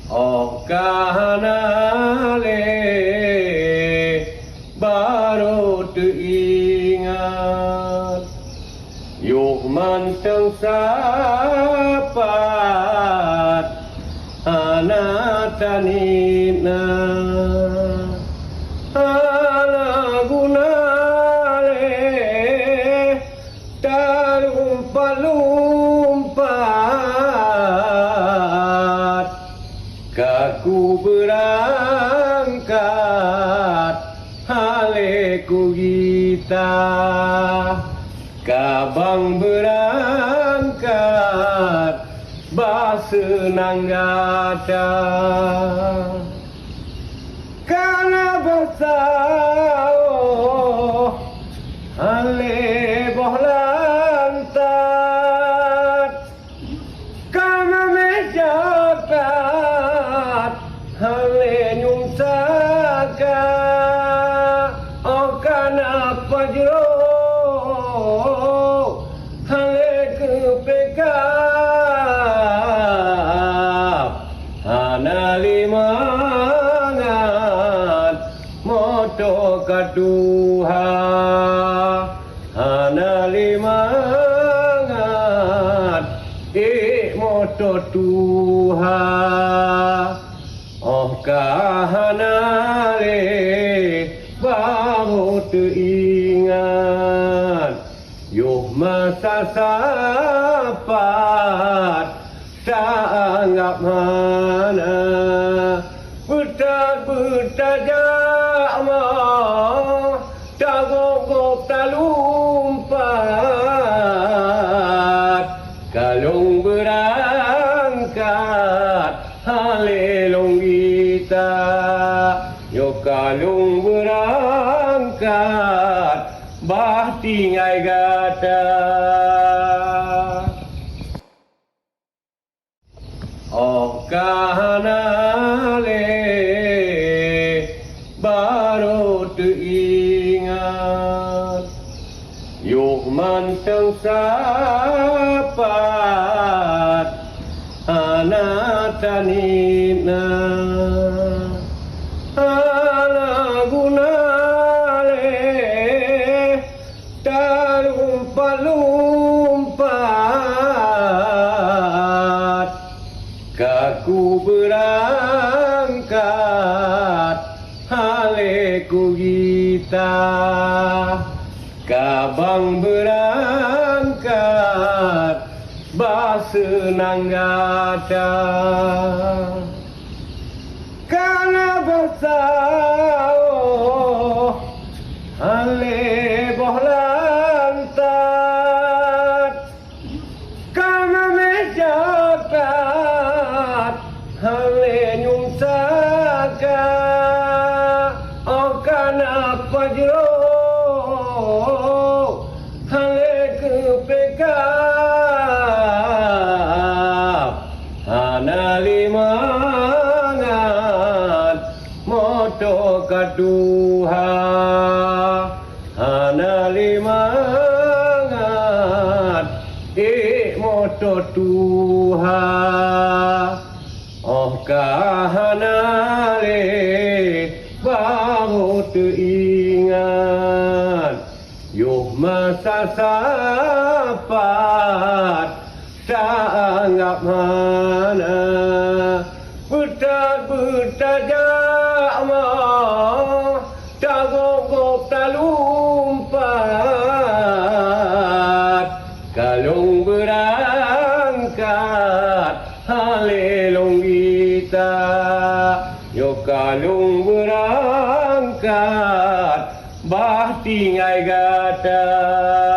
Oh kanale baru teringat yuk manteng sapat anak tanina ala gunale lumpat kaku berangkat haleku kita kabang berangkat basenang gata kana bersao hale boh lantat kana mejakat hale nyungsaka oh kana pajro hale kepekap hana limangan moto kaduha hana limangan moto tuha oh kahanale baru teringat yuh masa sapat sangat mana betat jama tagok talumpat kalung berangkat halelong kita yo kalung berangkat bah tingai gata oh kanale baru teringat yuk manteng sapat anak tanina ala gunale lumpat kaku berangkat haleku kita kabang berangkat basenang gata kana bersao hale boh lantat kana mejakat hale nyungsaka oh kana pajro hale kepekap hana limangan moto kaduha hana limangan moto tuha oh kahanale baru teringat yuh masa sapat sangat mana betat jama tagok talumpat kalung berangkat halelong kita yo kalung berangkat bah tingai gata